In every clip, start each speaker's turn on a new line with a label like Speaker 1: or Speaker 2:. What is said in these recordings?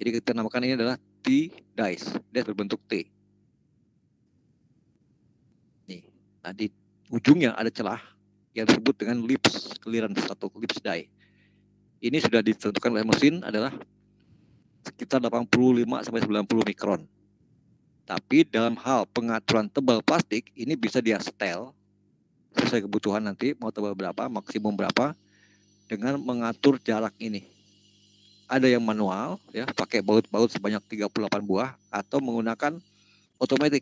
Speaker 1: Jadi kita namakan ini adalah T-dies. Dies berbentuk T. Nih, nah di ujungnya ada celah yang disebut dengan lips clearance atau lips die. Ini sudah ditentukan oleh mesin adalah sekitar 85-90 mikron. Tapi dalam hal pengaturan tebal plastik, ini bisa dia setel sesuai kebutuhan nanti, mau tebal berapa, maksimum berapa, dengan mengatur jarak ini. Ada yang manual, ya, pakai baut-baut sebanyak 38 buah, atau menggunakan otomatis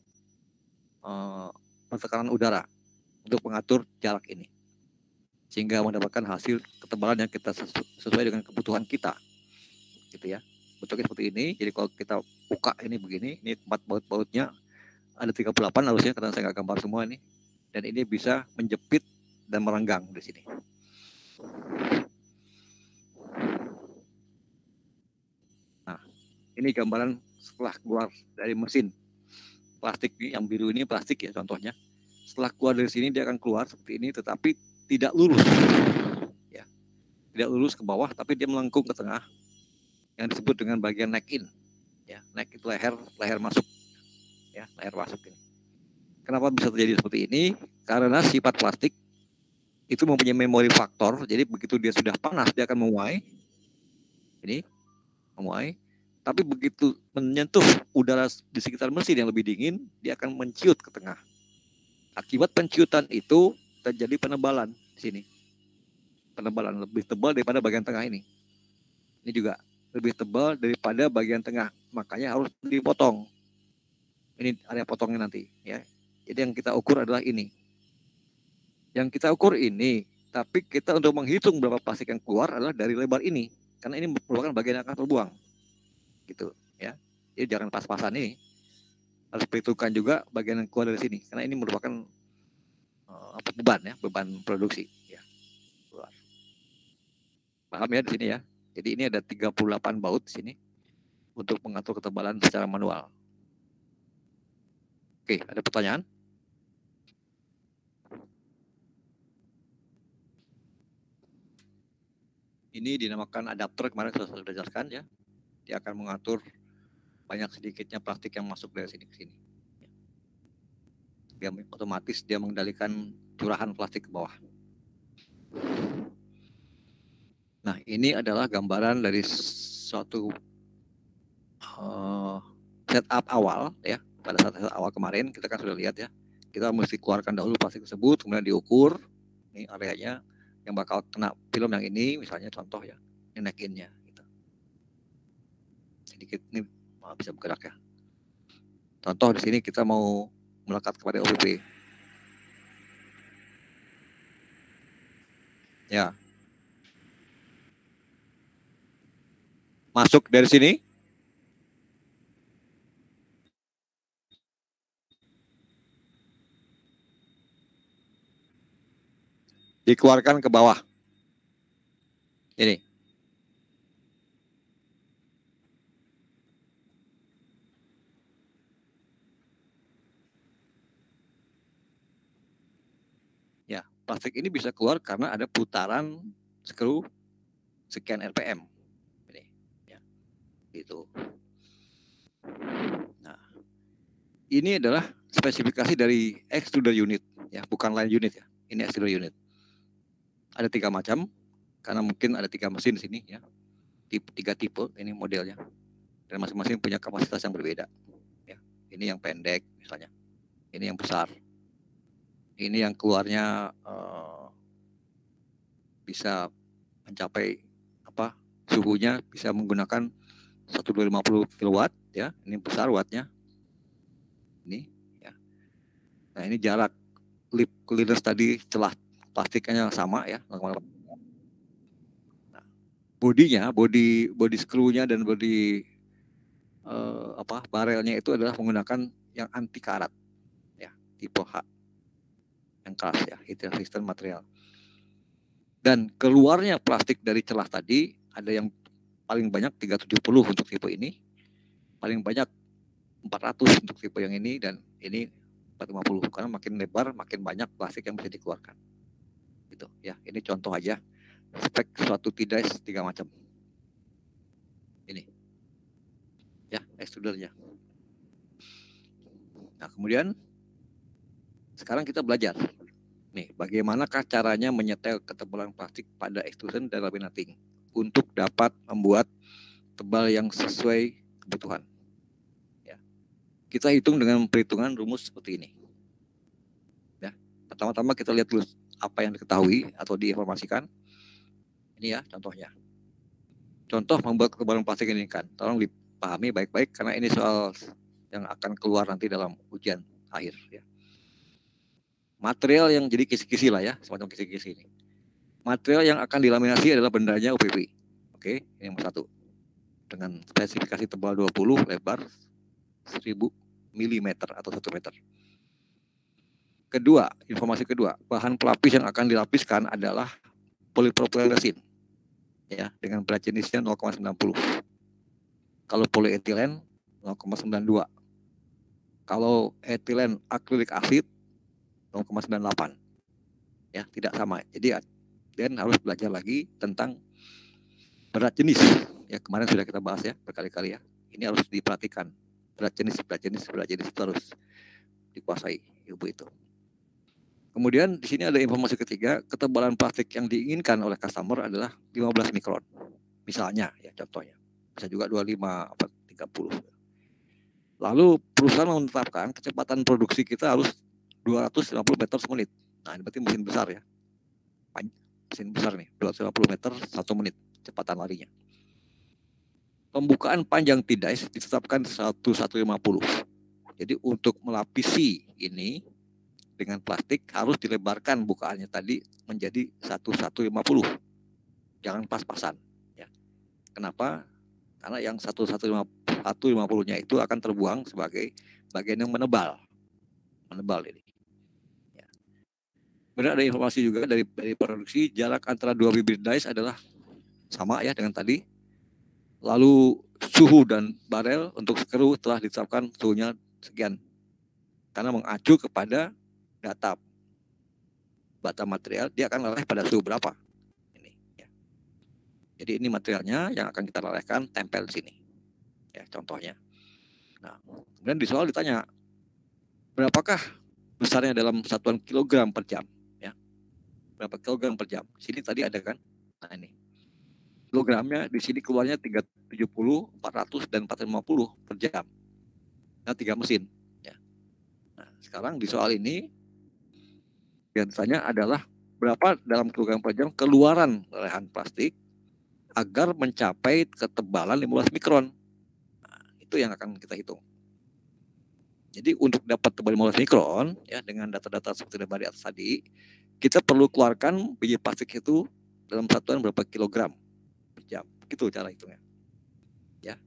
Speaker 1: tekanan udara untuk mengatur jarak ini. Sehingga mendapatkan hasil ketebalan yang kita sesuai dengan kebutuhan kita. Gitu ya. Bentuknya seperti ini, jadi kalau kita buka ini begini, ini tempat baut-bautnya ada 38 harusnya karena saya nggak gambar semua ini, dan ini bisa menjepit dan merenggang di sini. Nah, ini gambaran setelah keluar dari mesin plastik yang biru ini plastik ya contohnya. Setelah keluar dari sini dia akan keluar seperti ini, tetapi tidak lurus, ya, tidak lurus ke bawah, tapi dia melengkung ke tengah, yang disebut dengan bagian neck in. Ya, neck itu leher masuk, ya, leher masuk ini. Kenapa bisa terjadi seperti ini? Karena sifat plastik itu mempunyai memori faktor, jadi begitu dia sudah panas dia akan menguai, ini menguai. Tapi begitu menyentuh udara di sekitar mesin yang lebih dingin, dia akan menciut ke tengah. Akibat penciutan itu terjadi penebalan di sini. Penebalan lebih tebal daripada bagian tengah ini. Ini juga lebih tebal daripada bagian tengah, makanya harus dipotong. Ini area potongnya nanti, ya. Jadi yang kita ukur adalah ini. Yang kita ukur ini, tapi kita untuk menghitung berapa plastik yang keluar adalah dari lebar ini, karena ini merupakan bagian yang akan terbuang, gitu, ya. Jadi jangan pas-pasan ini, harus perhitungkan juga bagian yang keluar dari sini, karena ini merupakan beban ya, beban produksi, ya. Paham ya di sini ya. Jadi ini ada 38 baut di sini untuk mengatur ketebalan secara manual. Oke, ada pertanyaan? Ini dinamakan adapter, kemarin sudah jelaskan ya. Dia akan mengatur banyak sedikitnya plastik yang masuk dari sini ke sini. Dia otomatis dia mengendalikan curahan plastik ke bawah. Nah, ini adalah gambaran dari suatu setup awal ya. Pada saat setup awal kemarin kita kan sudah lihat ya. Kita mesti keluarkan dahulu plastik tersebut, kemudian diukur ini areanya yang bakal kena film yang ini, misalnya contoh ya, ini neck in-nya. Gitu. Sedikit ini bisa bergerak ya. Contoh di sini kita mau melekat kepada OPP. Ya. Masuk dari sini. Dikeluarkan ke bawah. Ini. Ya, plastik ini bisa keluar karena ada putaran skru sekian RPM. Ini, ya, gitu. Nah, ini adalah spesifikasi dari extruder unit, ya, bukan line unit ya. Ini extruder unit. Ada 3 macam, karena mungkin ada 3 mesin di sini, ya. 3 tipe ini modelnya, dan masing-masing punya kapasitas yang berbeda. Ya, ini yang pendek misalnya, ini yang besar, ini yang keluarnya bisa mencapai apa suhunya bisa menggunakan 1250 kW ya, ini besar wattnya ini ya. Nah ini jarak lip clearance tadi celah plastiknya sama ya. Nah, bodinya body screw-nya dan body barelnya itu adalah menggunakan yang anti karat ya, tipe H yang keras ya, heat resistant material. Dan keluarnya plastik dari celah tadi ada yang paling banyak 370 untuk tipe ini, paling banyak 400 untuk tipe yang ini, dan ini 450, karena makin lebar makin banyak plastik yang bisa dikeluarkan. Gitu ya. Ini contoh aja spek suatu T-dies 3 macam. Ini. extrudernya. Nah, kemudian sekarang kita belajar nih, bagaimanakah caranya menyetel ketebalan plastik pada extrusion dan laminating untuk dapat membuat tebal yang sesuai kebutuhan. Ya. Kita hitung dengan perhitungan rumus seperti ini. Ya. Pertama-tama kita lihat dulu apa yang diketahui atau diinformasikan. Ini ya contohnya. Contoh membuat ketebalan plastik ini kan, tolong dipahami baik-baik karena ini soal yang akan keluar nanti dalam ujian akhir. Ya. Material yang jadi kisi-kisi lah ya, semacam kisi-kisi ini. Material yang akan dilaminasi adalah bendanya UPV. Oke, ini nomor 1. Dengan spesifikasi tebal 20, lebar 1000 mm atau 1 meter. Kedua, informasi kedua, bahan pelapis yang akan dilapiskan adalah polipropylen resin. Ya, dengan berat jenisnya 0,90. Kalau polietilen 0,92. Kalau etilen akrilik asid 0,98. Ya, tidak sama. Jadi dan harus belajar lagi tentang berat jenis. Ya, kemarin sudah kita bahas ya berkali-kali ya. Ini harus diperhatikan. Berat jenis itu harus dikuasai ilmu itu. Kemudian di sini ada informasi ketiga, ketebalan plastik yang diinginkan oleh customer adalah 15 mikron. Misalnya ya contohnya. Bisa juga 25 atau 30. Lalu perusahaan menetapkan kecepatan produksi kita harus 250 meter per menit. Nah, ini berarti mesin besar ya. Mesin besar nih, 250 meter 1 menit kecepatan larinya. Pembukaan panjang T-dice ditetapkan 1150. Jadi untuk melapisi ini dengan plastik harus dilebarkan bukaannya tadi menjadi 1150. Jangan pas-pasan ya. Kenapa? Karena yang 150-nya itu akan terbuang sebagai bagian yang menebal ini. Ya. Kemudian ada informasi juga dari produksi, jarak antara 2 bibir dice adalah sama ya dengan tadi. Lalu suhu dan barel untuk skru telah ditetapkan suhunya sekian. Karena mengacu kepada data material, dia akan leleh pada suhu berapa. Ini, ya. Jadi ini materialnya yang akan kita lelehkan, tempel di sini. Ya, contohnya. Nah, kemudian di soal ditanya, berapakah besarnya dalam satuan kilogram per jam? Ya. Berapa kilogram per jam? Sini tadi ada kan? Nah ini. Kilogramnya di sini keluarnya 370, 400, dan 450 per jam. Nah, 3 mesin. Ya. Nah, sekarang di soal ini biasanya adalah berapa dalam kilogram per jam keluaran lelehan plastik agar mencapai ketebalan 15 mikron. Nah, itu yang akan kita hitung. Jadi untuk dapat tebal 15 mikron ya dengan data-data seperti di atas tadi, kita perlu keluarkan biji plastik itu dalam satuan berapa kilogram per jam. Itu cara hitungnya. Ya.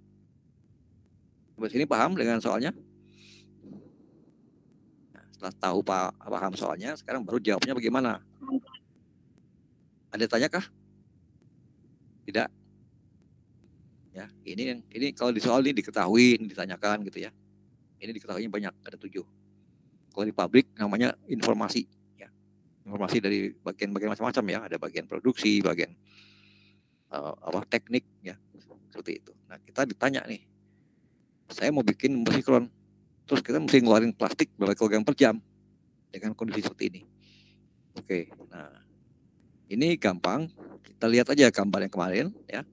Speaker 1: Sampai sini paham dengan soalnya? Nah, setelah tahu paham soalnya, sekarang baru jawabnya bagaimana? Ada tanya kah? Tidak. Ya, ini kalau di soal ini diketahui, ditanyakan gitu ya. Ini diketahui banyak, ada 7. Kalau di pabrik namanya informasi, ya. Informasi dari bagian-bagian macam-macam ya, ada bagian produksi, bagian teknik ya, seperti itu. Nah, kita ditanya nih, saya mau bikin mikron, terus kita mesti ngeluarin plastik berapa kilogram per jam dengan kondisi seperti ini. Oke, nah ini gampang, kita lihat aja gambar yang kemarin ya.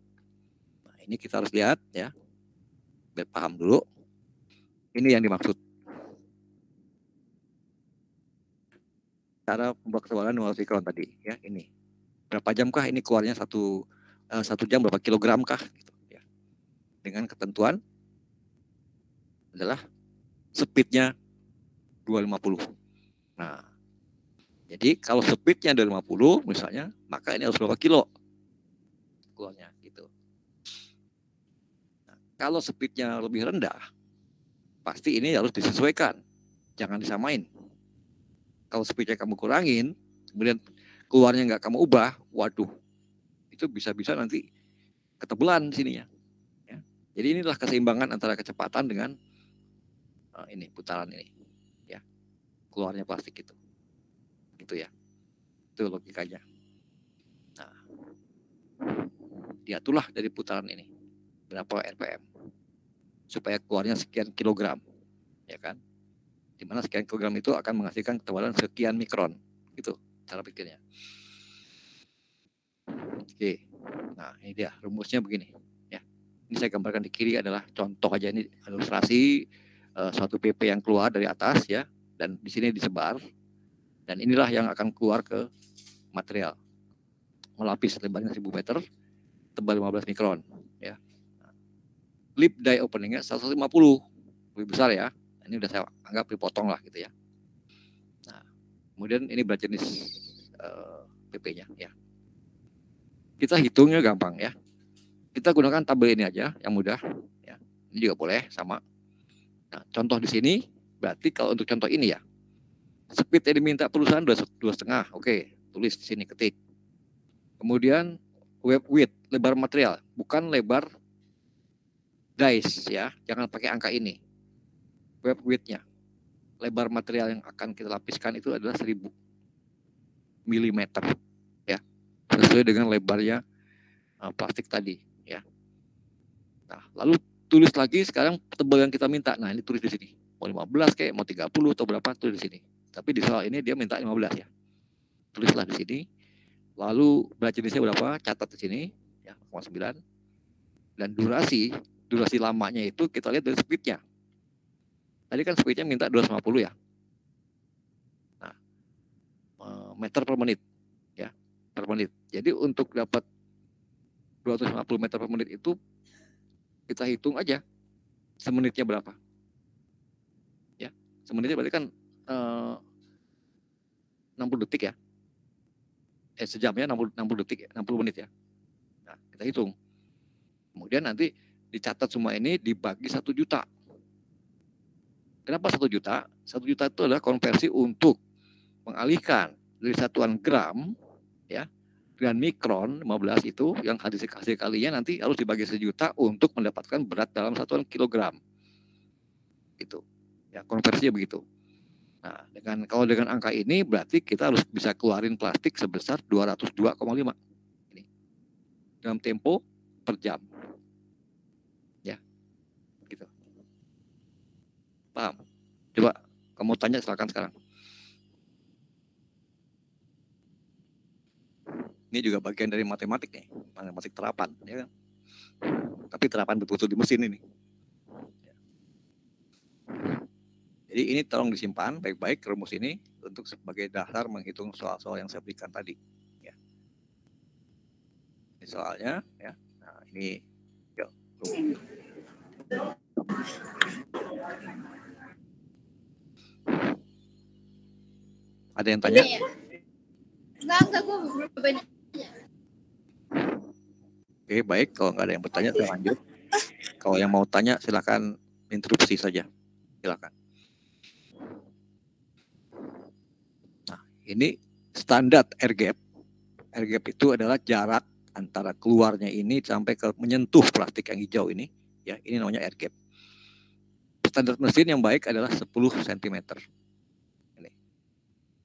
Speaker 1: Nah, ini kita harus lihat ya, biar paham dulu. Ini yang dimaksud. Cara membuat ketebalan 15 mikron tadi ya, ini. Berapa jam kah ini keluarnya satu jam berapa kilogram kah gitu, ya. Dengan ketentuan adalah speednya 250. Nah, jadi kalau speednya 250 misalnya, maka ini harus berapa kilo keluarnya gitu. Nah, kalau speednya lebih rendah, pasti ini harus disesuaikan, jangan disamain. Kalau speednya kamu kurangin, kemudian keluarnya nggak kamu ubah, waduh, itu bisa-bisa nanti ketebelan sininya. Ya. Jadi inilah keseimbangan antara kecepatan dengan ini putaran ini, ya, keluarnya plastik itu ya, itu logikanya. Nah, diaturlah dari putaran ini berapa RPM. supaya keluarnya sekian kilogram, ya kan? Dimana sekian kilogram itu akan menghasilkan ketebalan sekian mikron, gitu cara pikirnya. Oke, nah ini dia rumusnya begini, ya. Ini saya gambarkan di kiri adalah contoh aja, ini ilustrasi suatu PP yang keluar dari atas, ya, dan di sini disebar, dan inilah yang akan keluar ke material, melapis lebarnya 1000 meter, tebal 15 mikron, ya. Lip die openingnya 150, lebih besar ya. Ini udah saya anggap dipotong lah gitu ya. Nah, kemudian ini berat jenis PP-nya ya. Kita hitungnya gampang ya. Kita gunakan tabel ini aja yang mudah ya. Ini juga boleh sama. Nah, contoh di sini berarti kalau untuk contoh ini ya, speed yang diminta perusahaan 2,5. Oke, tulis di sini, ketik. Kemudian web width, lebar material, bukan lebar dice ya, jangan pakai angka ini. Web width-nya, lebar material yang akan kita lapiskan itu adalah 1000 mm ya, sesuai dengan lebarnya plastik tadi ya. Nah, lalu tulis lagi sekarang tebal yang kita minta. Nah, ini tulis di sini. Mau 15 kayak, mau 30 atau berapa, tulis di sini. Tapi di soal ini dia minta 15 ya. Tulislah di sini. Lalu berat jenisnya berapa? Catat di sini ya, 0,9. Dan durasi lamanya itu kita lihat dari speednya. Tadi kan speednya minta 250 ya. Nah, meter per menit ya, per menit. Jadi untuk dapat 250 meter per menit itu kita hitung aja semenitnya berapa. Ya, semenitnya berarti kan 60 detik ya. Sejamnya 60 detik ya, 60 menit ya. Nah, kita hitung. Kemudian nanti dicatat semua ini dibagi 1 juta. Kenapa 1 juta? 1 juta itu adalah konversi untuk mengalihkan dari satuan gram ya, dan mikron 15 itu yang hasil kalinya nanti harus dibagi 1 juta untuk mendapatkan berat dalam satuan kilogram. Gitu. Ya, konversinya begitu. Nah, kalau dengan angka ini berarti kita harus bisa keluarin plastik sebesar 202,5 ini dalam tempo per jam. Ya. Gitu. Paham? Coba kamu tanya, silakan sekarang. Ini juga bagian dari matematik nih, matematik terapan, ya kan? Tapi terapan betul-betul di mesin ini. Jadi ini tolong disimpan baik-baik rumus ini untuk sebagai dasar menghitung soal-soal yang saya berikan tadi. Ya. Ini soalnya, ya. Nah, ini yuk. Ada yang tanya?
Speaker 2: Enggak, gue banyak.
Speaker 1: Oke, baik. Kalau nggak ada yang bertanya, saya lanjut. Kalau yang mau tanya, silakan interupsi saja. Silakan. Nah, ini standar air gap. Air gap itu adalah jarak antara keluarnya ini sampai ke menyentuh plastik yang hijau ini. Ya, ini namanya air gap. Standar mesin yang baik adalah 10 cm.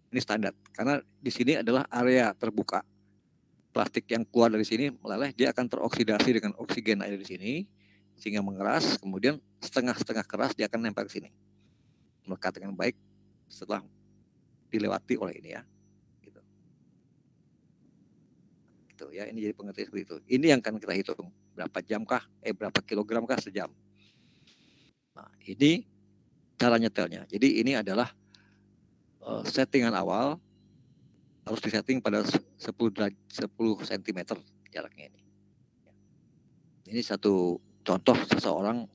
Speaker 1: Ini standar. Karena di sini adalah area terbuka. Plastik yang keluar dari sini meleleh, dia akan teroksidasi dengan oksigen air di sini, sehingga mengeras, kemudian setengah-setengah keras dia akan nempel ke sini. Melekat dengan baik setelah dilewati oleh ini ya. Gitu. Gitu ya, ini jadi pengertian seperti itu. Ini yang akan kita hitung. Berapa jam kah? Berapa kilogram kah sejam? Nah, ini cara nyetelnya. Jadi ini adalah settingan awal harus disetting pada 10 cm jaraknya ini. Ini satu contoh seseorang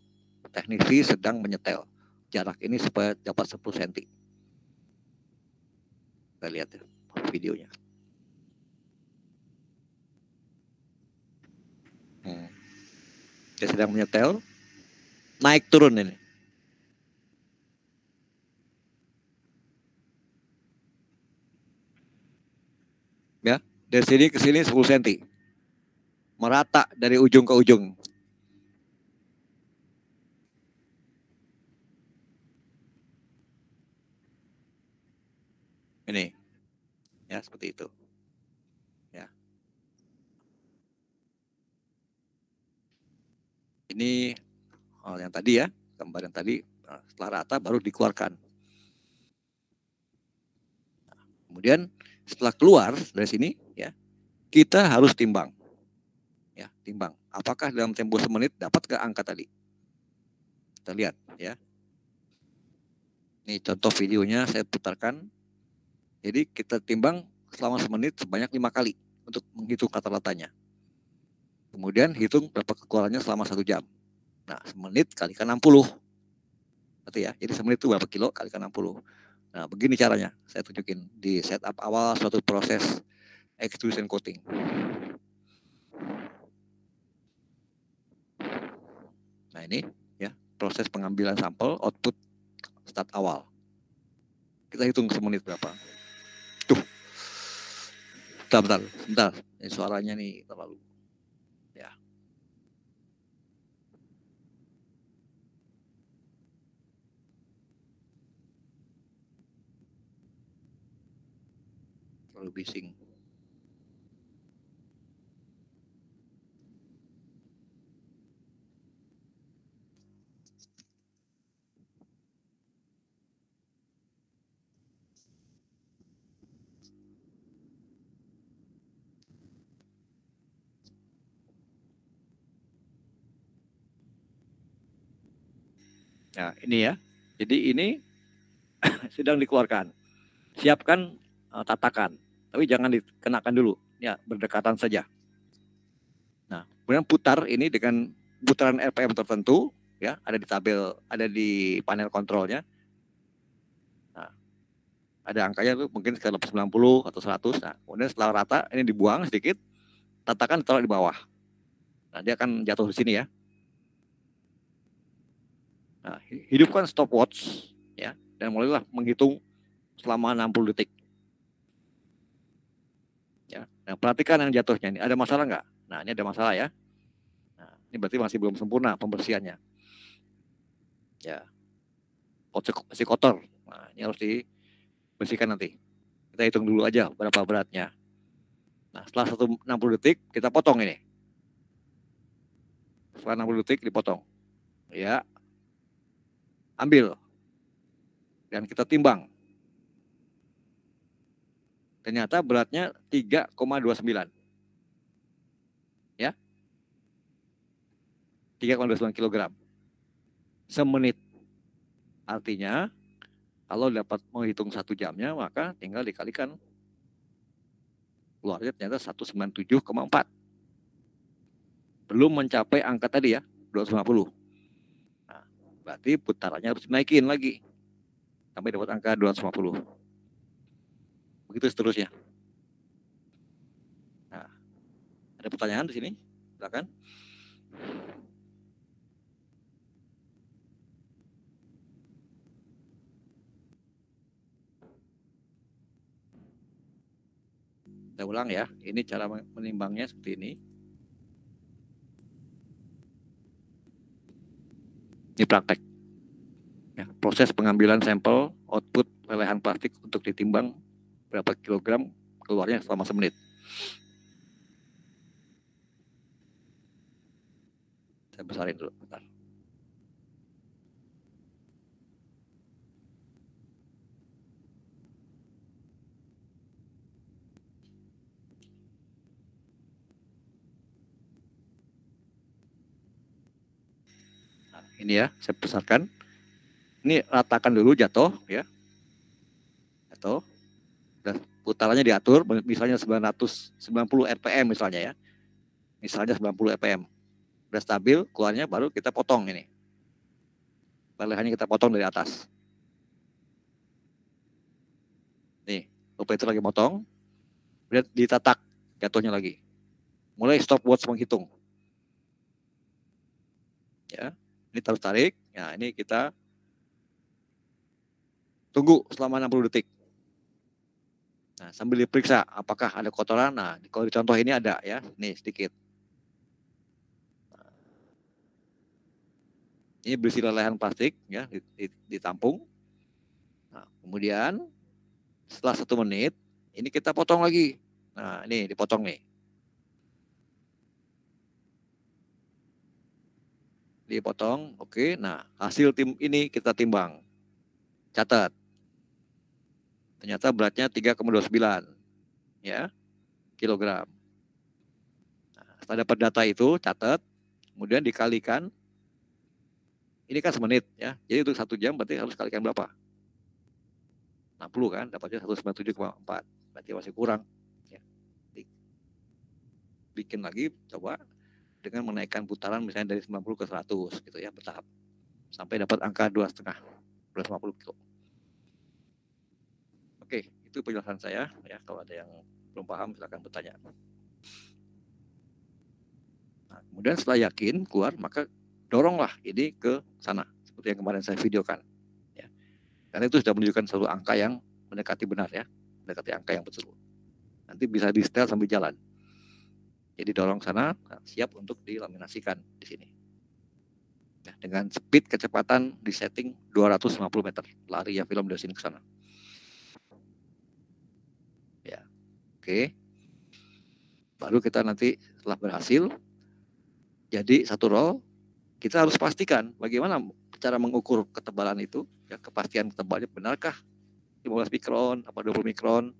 Speaker 1: teknisi sedang menyetel jarak ini supaya dapat 10 cm. Kita lihat ya videonya. Dia sedang menyetel, naik turun ini. Ya, dari sini ke sini 10 cm. Merata dari ujung ke ujung. Ini. Ya, seperti itu. Ya. Ini yang tadi ya, gambar yang tadi. Nah, setelah rata baru dikeluarkan. Kemudian setelah keluar dari sini ya, kita harus timbang. Ya, timbang. Apakah dalam tempo semenit dapat ke angka tadi? Kita lihat ya. Ini contoh videonya saya putarkan. Jadi kita timbang selama semenit sebanyak 5 kali untuk menghitung rata-ratanya. Kemudian hitung berapa kekeluarannya selama 1 jam. Nah, semenit kalikan 60. Berarti ya, jadi semenit itu berapa kilo kalikan 60. Nah, begini caranya. Saya tunjukin di setup awal suatu proses extrusion coating. Nah, ini ya, proses pengambilan sampel output start awal. Kita hitung semenit berapa. Tuh. Bentar. Ini suaranya nih terlalu. Ya. Terlalu bising. Nah, ini ya. Jadi ini sedang dikeluarkan. Siapkan tatakan, tapi jangan dikenakan dulu. Ya, berdekatan saja. Nah, kemudian putar ini dengan putaran RPM tertentu, ya, ada di tabel, ada di panel kontrolnya. Nah, ada angkanya tuh mungkin sekitar 90 atau 100. Nah, kemudian setelah rata ini dibuang sedikit, tatakan ditaruh di bawah. Nah, dia akan jatuh di sini ya. Nah, hidupkan stopwatch ya, dan mulailah menghitung selama 60 detik. Ya, nah, perhatikan yang jatuhnya ini, ada masalah nggak? Nah, ini ada masalah ya. Nah, ini berarti masih belum sempurna pembersihannya. Ya, masih kotor. Nah, ini harus dibersihkan nanti. Kita hitung dulu aja berapa beratnya. Nah, setelah 60 detik kita potong ini. Setelah 60 detik dipotong. Ya. Ambil. Dan kita timbang. Ternyata beratnya 3,29. Ya. 3,29 kg. Semenit. Artinya kalau dapat menghitung 1 jamnya maka tinggal dikalikan. Keluarnya ternyata 197,4. Belum mencapai angka tadi ya, 250. Nah, berarti putarannya harus dinaikin lagi sampai dapat angka 250. Begitu seterusnya. Nah, ada pertanyaan di sini? Silakan. Saya ulang ya, ini cara menimbangnya seperti ini. Ini praktek. Ya, proses pengambilan sampel output lelehan plastik untuk ditimbang berapa kilogram keluarnya selama semenit. Saya besarin dulu, bentar. Nah, ini ya, saya besarkan. Ini ratakan dulu jatuh ya. Jatuh. Dan putarannya diatur, misalnya 990 RPM misalnya ya. Misalnya 90 RPM. Udah stabil, keluarnya baru kita potong ini. Lelehannya kita potong dari atas. Nih, operator lagi potong. Kemudian ditatak jatuhnya lagi. Mulai stopwatch menghitung. Ya, ini terus tarik. Nah, ini kita tunggu selama 60 detik. Nah, sambil diperiksa apakah ada kotoran. Nah, kalau di contoh ini ada ya, nih sedikit. Ini berisi lelehan plastik ya, ditampung. Nah, kemudian setelah 1 menit, ini kita potong lagi. Nah, ini dipotong nih. dipotong. Oke, nah hasil tim ini kita timbang. Catat. Ternyata beratnya 3,29 ya kilogram. Nah, setelah dapat data itu catat, kemudian dikalikan. Ini kan semenit ya. Jadi untuk 1 jam berarti harus kalikan berapa? 60 kan, dapatnya 197,4. Berarti masih kurang. Ya. Bikin lagi, coba dengan menaikkan putaran misalnya dari 90 ke 100 gitu ya, bertahap. Sampai dapat angka 2,5, 250 kilo. Oke, itu penjelasan saya ya. Kalau ada yang belum paham silakan bertanya. Nah, kemudian setelah yakin keluar, maka doronglah ini ke sana seperti yang kemarin saya videokan ya. Karena itu sudah menunjukkan satu angka yang mendekati benar ya, mendekati angka yang betul. Nanti bisa di setel sambil jalan. Jadi dorong sana, siap untuk dilaminasikan di sini. Ya, dengan speed kecepatan di setting 250 meter lari ya film dari sini ke sana. Ya, oke. Baru kita nanti setelah berhasil jadi satu roll, kita harus pastikan bagaimana cara mengukur ketebalan itu, ya kepastian ketebalnya benarkah 15 mikron apa 20 mikron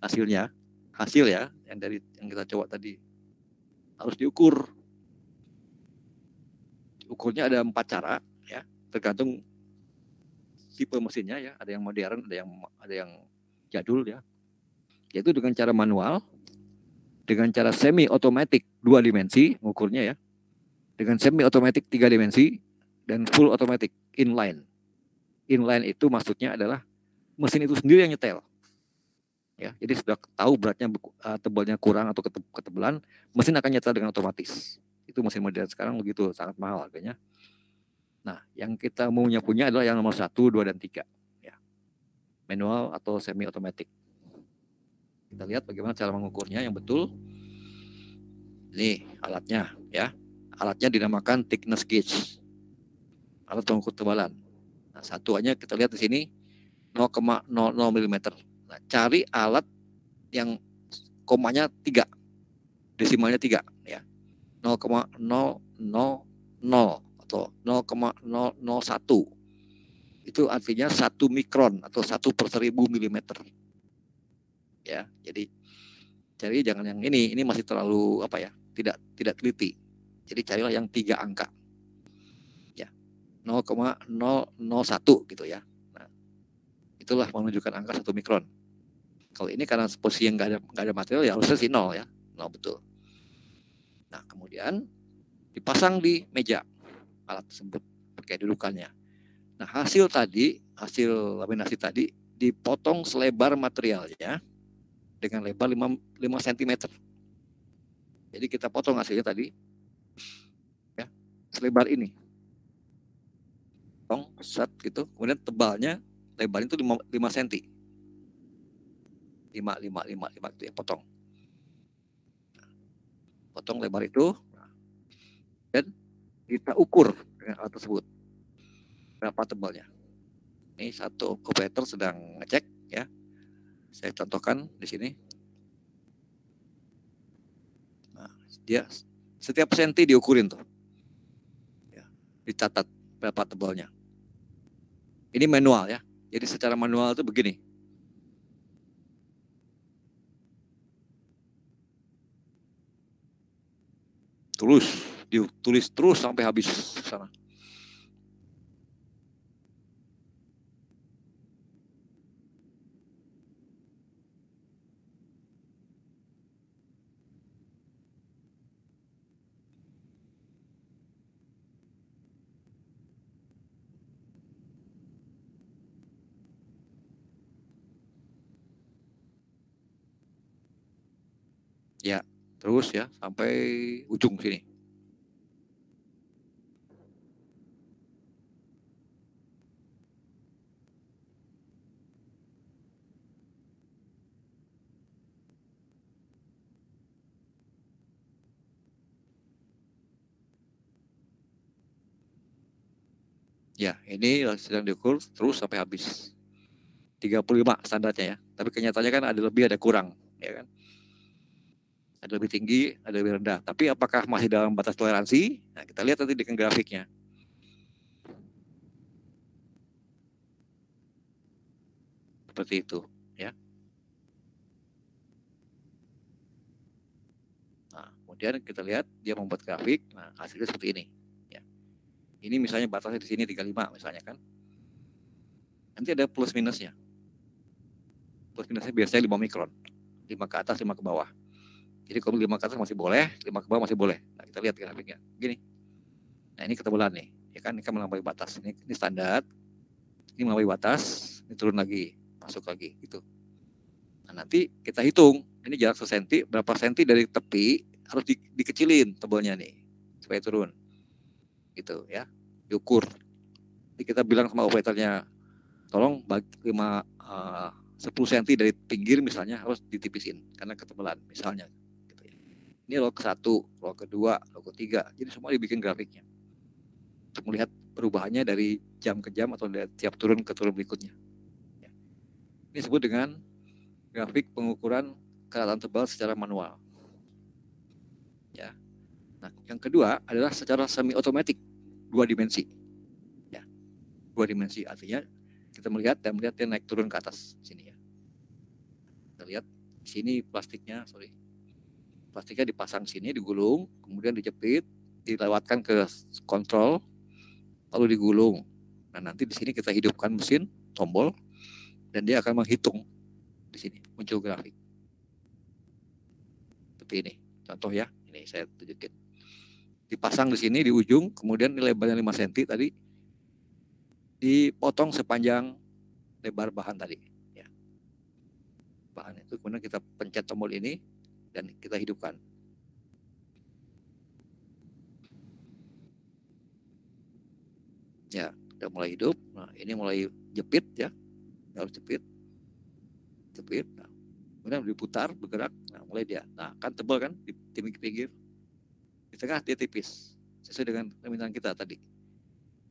Speaker 1: hasilnya, hasil ya yang dari yang kita coba tadi harus diukur. Ukurnya ada 4 cara ya, tergantung tipe mesinnya ya, ada yang modern, ada yang jadul ya. Yaitu dengan cara manual, dengan cara semi otomatis 2 dimensi mengukurnya ya, dengan semi otomatis 3 dimensi, dan full automatic inline. Inline itu maksudnya adalah mesin itu sendiri yang nyetel. Ya, jadi sudah tahu beratnya tebalnya kurang atau ketebalan, mesin akan nyetel dengan otomatis. Itu mesin modern sekarang begitu, sangat mahal harganya. Nah, yang kita maunya punya adalah yang nomor 1, 2, dan 3. Ya. Manual atau semi otomatis. Kita lihat bagaimana cara mengukurnya yang betul. Ini alatnya ya. Alatnya dinamakan thickness gauge. Alat pengukur ketebalan. Nah, satuannya kita lihat di sini 0,00 mm. Nah, cari alat yang komanya 3, desimalnya 3 ya. 0,000 atau 0,001. Itu artinya 1 mikron atau 1/1000 milimeter. Ya, jadi cari jangan yang ini masih terlalu apa ya? Tidak teliti. Jadi carilah yang 3 angka. 0,001 gitu ya. Nah, itulah menunjukkan angka 1 mikron. Kalau ini karena posisi yang nggak ada material ya harusnya sih 0 ya, 0 betul. Nah kemudian dipasang di meja alat tersebut pakai dudukannya. Nah hasil laminasi tadi dipotong selebar materialnya dengan lebar 5 cm. Jadi kita potong hasilnya tadi ya selebar ini. Set gitu, kemudian tebalnya lebarnya itu 5 cm. 5 itu ya, potong lebar itu dan kita ukur dengan alat tersebut berapa tebalnya. Ini satu operator sedang ngecek ya, saya contohkan di sini. Nah, dia setiap senti diukurin tuh ya, dicatat berapa tebalnya. Ini manual ya. Jadi secara manual itu begini. Ditulis terus sampai habis sana. Ya, terus ya sampai ujung sini. Ya, ini sedang diukur terus sampai habis. 35 standarnya ya. Tapi kenyataannya kan ada lebih ada kurang, ya kan? Ada lebih tinggi, ada lebih rendah. Tapi apakah masih dalam batas toleransi? Nah, kita lihat nanti dengan grafiknya. seperti itu, ya. Nah, kemudian kita lihat dia membuat grafik. Nah, hasilnya seperti ini, ya. Ini misalnya batasnya di sini 35 misalnya kan. Nanti ada plus minusnya. Plus minusnya biasanya 5 mikron. 5 ke atas, 5 ke bawah. Jadi kalau 5 ke atas masih boleh, 5 ke bawah masih boleh. Nah, kita lihat grafiknya. Gini. Nah, ini ketebalan nih. Ya kan, ini kan melampaui batas. Ini standar. Ini melampaui batas, ini turun lagi, masuk lagi gitu. Nah, nanti kita hitung. Ini jarak sesenti, berapa senti dari tepi harus dikecilin tebalnya nih supaya turun. Gitu ya. Diukur. Jadi kita bilang sama operatornya, tolong bagi 10 cm dari pinggir misalnya harus ditipisin karena ketebalan misalnya gitu ya. Ini log ke-1, log ke-2, log ke-3. Jadi semua dibikin grafiknya untuk melihat perubahannya dari jam ke jam atau dari tiap turun ke turun berikutnya. Ya. Ini disebut dengan grafik pengukuran kelihatan tebal secara manual. Ya. Nah, yang kedua adalah secara semi otomatis, 2 dimensi. Ya. 2 dimensi artinya kita melihat dan melihat dia naik turun ke atas sini ya. Kita lihat di sini plastiknya dipasang sini, digulung, kemudian dijepit, dilewatkan ke kontrol, lalu digulung. Nah, nanti di sini kita hidupkan mesin tombol dan dia akan menghitung. Di sini muncul grafik seperti ini. Contoh ya, ini saya tunjukin. Dipasang di sini di ujung, kemudian lebarnya 5 cm tadi dipotong sepanjang lebar bahan tadi. Ya. Bahan itu kemudian kita pencet tombol ini dan kita hidupkan. Ya, udah mulai hidup. Nah, ini mulai jepit ya, harus jepit. Nah, kemudian diputar, bergerak. Nah, mulai dia. Nah, kan tebal kan di pinggir. Di tengah dia tipis. Sesuai dengan permintaan kita tadi.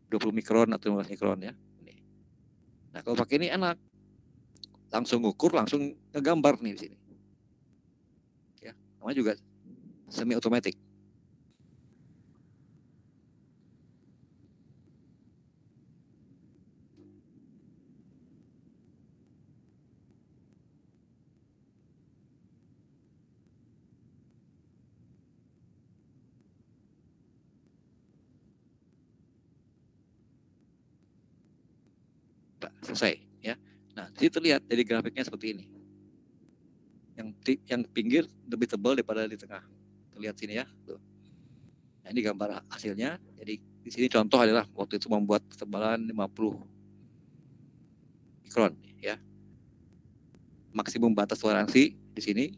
Speaker 1: 20 mikron atau 15 mikron ya. Ini. Nah, kalau pakai ini enak. Langsung ukur, langsung ngegambar nih di sini. Ya, namanya juga semi otomatis. Selesai ya. Nah, di situ lihat dari grafiknya seperti ini. Yang pinggir lebih tebal daripada di tengah. Lihat sini ya. Tuh. Nah, ini gambar hasilnya. Jadi di sini contoh adalah waktu itu membuat ketebalan 50 mikron ya. Maksimum batas toleransi di sini,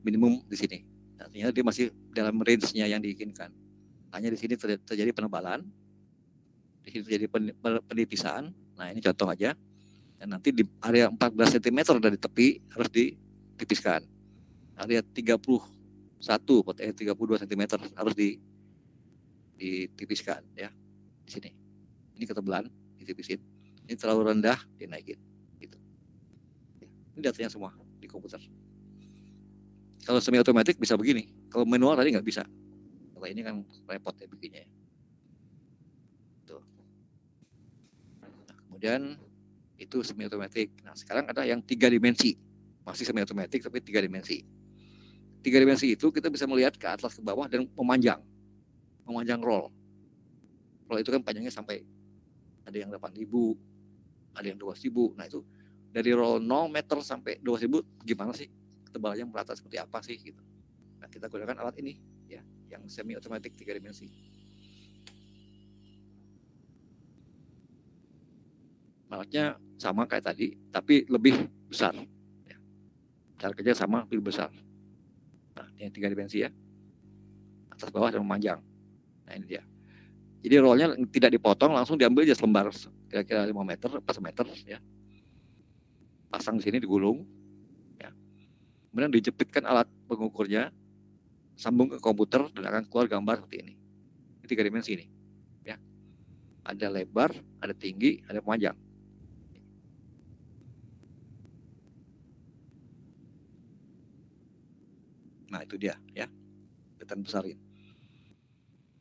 Speaker 1: minimum di sini. Artinya dia masih dalam range-nya yang diinginkan. Hanya di sini terjadi penebalan, di sini terjadi penipisan. Nah, ini contoh aja. Dan nanti di area 14 cm dari tepi harus ditipiskan. Area 32 cm harus ditipiskan ya. Di sini. Ini ketebalan ditipisin. Ini terlalu rendah dinaikin gitu. Ini datanya semua di komputer. Kalau semi otomatis bisa begini. Kalau manual tadi nggak bisa. Kalau ini kan repot ya bikinnya. Tuh. Nah, kemudian itu semi otomatis. Nah, sekarang ada yang 3 dimensi. Masih semi otomatis tapi 3 dimensi. 3 dimensi itu kita bisa melihat ke atas ke bawah dan memanjang roll. Roll itu kan panjangnya sampai ada yang 8.000, ada yang 12.000. Nah, itu dari roll 0 meter sampai 12.000 gimana sih? Ketebalannya merata seperti apa sih gitu. Nah, kita gunakan alat ini ya, yang semi otomatis 3 dimensi. Alatnya sama kayak tadi, tapi lebih besar. Ya. Cara kerja sama, lebih besar. Nah, ini 3 dimensi ya. Atas bawah dan memanjang. Nah, ini dia. Jadi rollnya tidak dipotong, langsung diambil aja selembar kira-kira 5 meter, 4 meter ya. Pasang di sini, digulung. Ya. Kemudian dijepitkan alat pengukurnya, sambung ke komputer dan akan keluar gambar seperti ini. Ini 3 dimensi ini. Ya. Ada lebar, ada tinggi, ada panjang. Nah, itu dia ya. Kita besarin.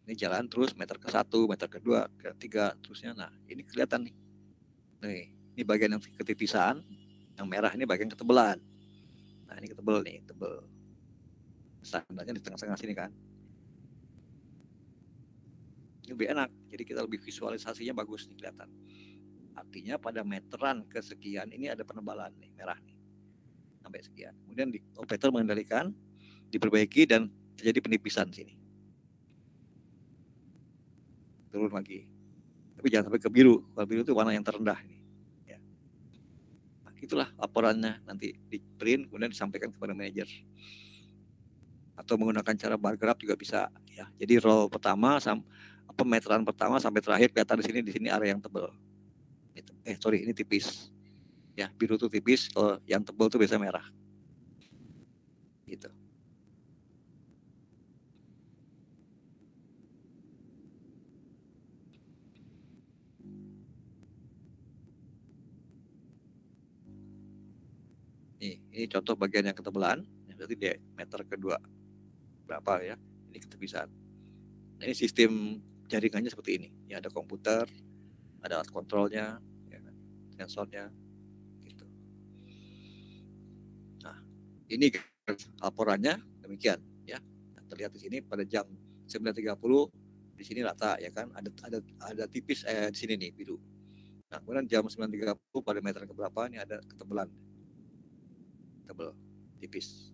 Speaker 1: Ini jalan terus meter ke-1, meter ke-2, ke-3 terusnya. Nah, ini kelihatan nih. Nih, ini bagian yang ketipisan. Yang merah ini bagian ketebalan. Nah ini ketebal nih, tebal. Standarnya di tengah-tengah sini kan. Ini lebih enak, jadi kita lebih visualisasinya bagus nih kelihatan. Artinya pada meteran kesekian ini ada penebalan nih, merah nih. Sampai sekian. Kemudian operator mengendalikan, diperbaiki dan terjadi penipisan sini. Turun lagi. Tapi jangan sampai ke biru. Kalau biru itu warna yang terendah ini. Ya. Nah, itulah laporannya nanti di print kemudian disampaikan kepada manajer. Atau menggunakan cara bar graph juga bisa ya. Jadi row pertama meteran pertama sampai terakhir kelihatan di sini area yang tebal. Ini tipis. Ya, biru itu tipis, kalau yang tebal itu biasanya merah. Gitu. Ini contoh bagian yang ketebalan, berarti diameter kedua berapa ya? Ini ketepisan. Nah, ini sistem jaringannya seperti ini. Ya, ada komputer, ada alat kontrolnya, ya, sensornya, gitu. Nah, ini laporannya demikian, ya. Nah, terlihat di sini pada jam 9.30 di sini rata, ya kan? Ada tipis di sini nih biru. Nah, kemudian jam 9.30 pada meter keberapa ini ada ketebalan, tebal, tipis,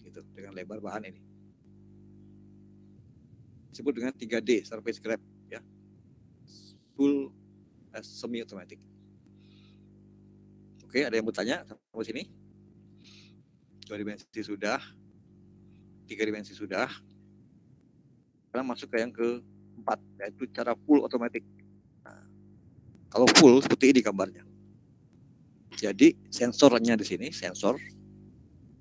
Speaker 1: gitu, dengan lebar bahan ini. Disebut dengan 3D surface graph, ya, full semi automatic. Oke, ada yang bertanya sampai sini? 2 dimensi sudah, 3 dimensi sudah. Sekarang masuk ke yang keempat, yaitu cara full automatic. Nah, kalau full seperti ini gambarnya. Jadi sensornya di sini, sensor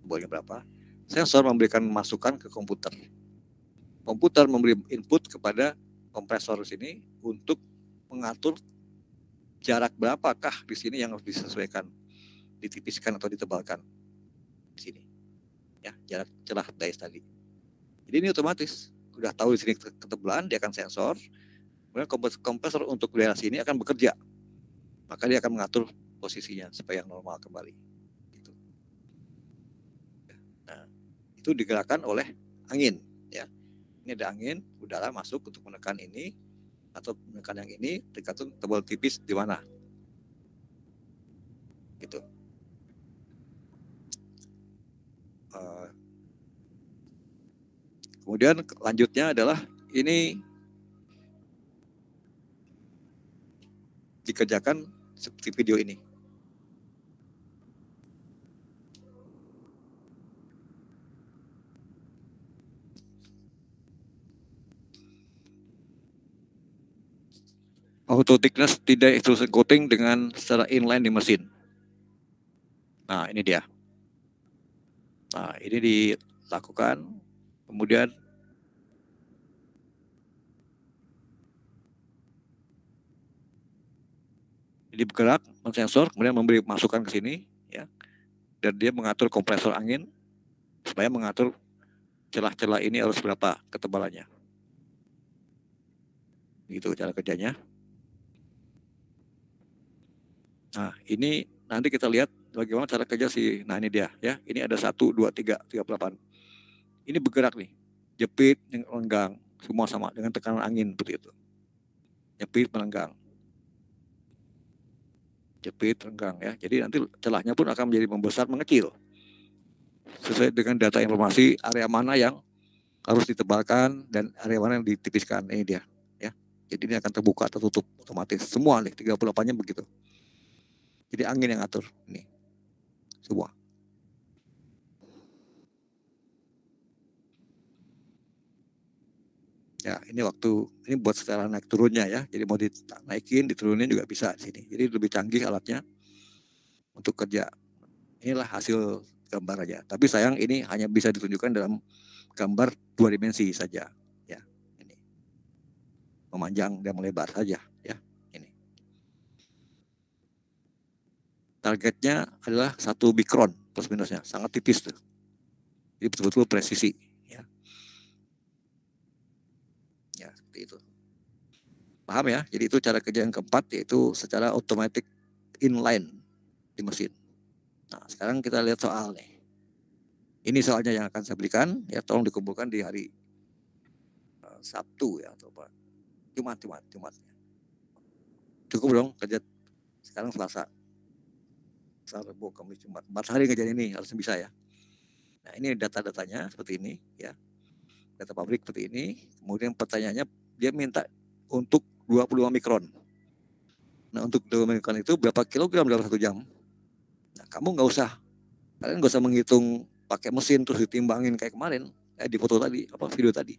Speaker 1: boleh berapa? Sensor memberikan masukan ke komputer. Komputer memberi input kepada kompresor di sini untuk mengatur jarak berapakah di sini yang harus disesuaikan, ditipiskan atau ditebalkan di sini. Ya, jarak celah dice tadi. Jadi ini otomatis sudah tahu di sini ketebalan, dia akan sensor. Kemudian kompresor untuk daerah sini akan bekerja. Maka dia akan mengatur posisinya supaya normal kembali. Gitu. Nah, itu digerakkan oleh angin. Ya, ini ada angin, udara masuk untuk menekan ini atau menekan yang ini, tergantung tebal tipis di mana. Gitu. Kemudian lanjutnya adalah ini dikerjakan seperti video ini. Auto thickness tidak extrusion coating dengan secara inline di mesin. Nah, ini dia. Nah, ini dilakukan. Kemudian ini bergerak, mensensor, kemudian memberi masukan ke sini, ya. Dan dia mengatur kompresor angin supaya mengatur celah-celah ini harus berapa ketebalannya. Gitu cara kerjanya. Nah, ini nanti kita lihat bagaimana cara kerja nah ini dia, ya. Ini ada 1, 2, 3, 38. Ini bergerak nih. Jepit, lenggang, semua sama dengan tekanan angin seperti itu. Jepit, melenggang. Jepit, lenggang, ya. Jadi nanti celahnya pun akan menjadi membesar, mengecil. Sesuai dengan data informasi area mana yang harus ditebalkan dan area mana yang ditipiskan. Ini dia, ya. Jadi ini akan terbuka, tertutup otomatis. Semua nih 38-nya begitu. Jadi angin yang atur ini. Semua. Ya, ini buat secara naik turunnya ya. Jadi mau dinaikin, diturunin juga bisa di sini. Jadi lebih canggih alatnya untuk kerja. Inilah hasil gambar aja. Tapi sayang ini hanya bisa ditunjukkan dalam gambar 2 dimensi saja. Ya, ini memanjang dan melebar saja. Ya, ini. Targetnya adalah 1 mikron plus minusnya, sangat tipis tuh. Jadi betul-betul presisi. Ya, seperti itu. Paham ya? Jadi itu cara kerja yang keempat, yaitu secara automatic inline di mesin. Nah, sekarang kita lihat soal nih. Ini soalnya yang akan saya berikan, ya tolong dikumpulkan di hari Sabtu ya atau apa? Jumat. Cukup dong kerja sekarang Selasa, Rabu, Kamis, Jumat. 4 hari kerjaan ini harus bisa ya. Nah, ini data-datanya seperti ini ya. Data pabrik seperti ini. Kemudian pertanyaannya dia minta untuk 25 mikron. Nah, untuk 25 mikron itu berapa kilogram dalam 1 jam? Nah, kalian nggak usah menghitung pakai mesin terus ditimbangin kayak kemarin di foto tadi, video tadi.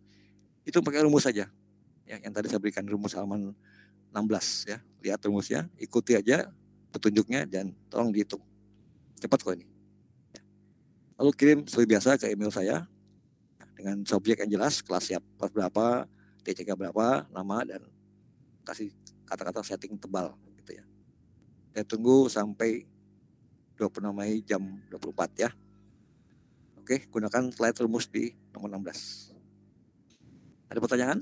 Speaker 1: Itu pakai rumus saja. Ya, yang tadi saya berikan rumus halaman 16 ya. Lihat rumusnya, ikuti aja petunjuknya dan tolong dihitung. Cepat kok ini. Lalu kirim seperti biasa ke email saya dengan subjek yang jelas, kelas siapa berapa, TCK berapa, nama dan kasih kata-kata setting tebal gitu ya. Saya tunggu sampai 26 Mei jam 24 ya. Oke, gunakan slide rumus di nomor 16. Ada pertanyaan?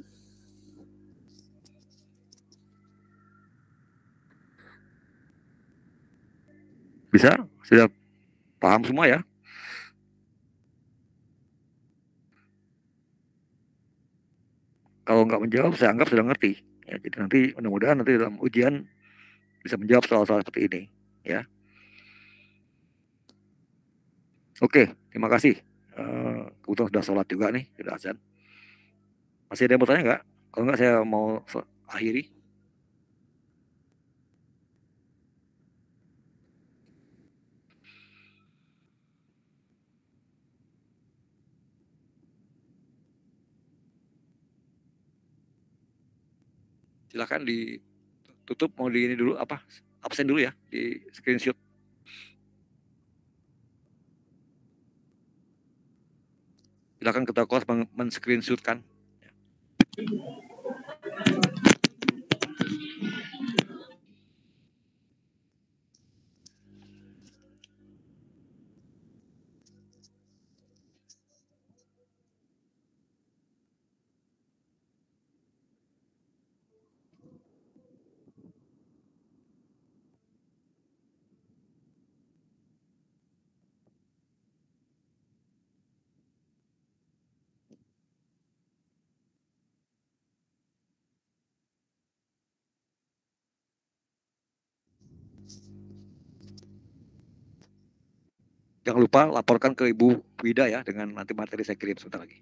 Speaker 1: Bisa? Sudah paham semua ya? Kalau nggak menjawab, saya anggap sudah ngerti. Ya, jadi nanti mudah-mudahan nanti dalam ujian bisa menjawab soal-soal seperti ini. Ya. Oke, terima kasih. Kebetulan sudah sholat juga nih, sudah azan. Masih ada yang bertanya nggak? Kalau nggak saya mau akhiri. Silakan ditutup, mau di ini dulu absen dulu ya, di screenshot. Silakan ketua kelas men-screenshotkan. Jangan lupa laporkan ke Ibu Wida ya dengan nanti materi saya kirim sebentar lagi.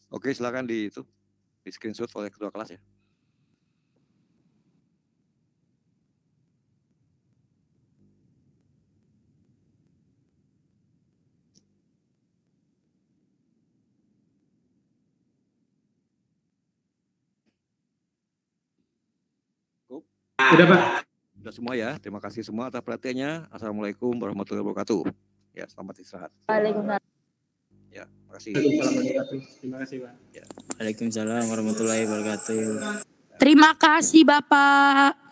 Speaker 1: Oke, silakan di screenshot oleh ketua kelas ya.
Speaker 3: Udah, Pak.
Speaker 1: Sudah semua ya. Terima kasih semua atas perhatiannya. Assalamualaikum warahmatullahi wabarakatuh. Ya, selamat istirahat.
Speaker 2: Waalaikumsalam.
Speaker 1: Ya, terima kasih.
Speaker 3: Terima kasih, Pak.
Speaker 1: Ya.
Speaker 4: Waalaikumsalam warahmatullahi wabarakatuh.
Speaker 5: Terima kasih Bapak.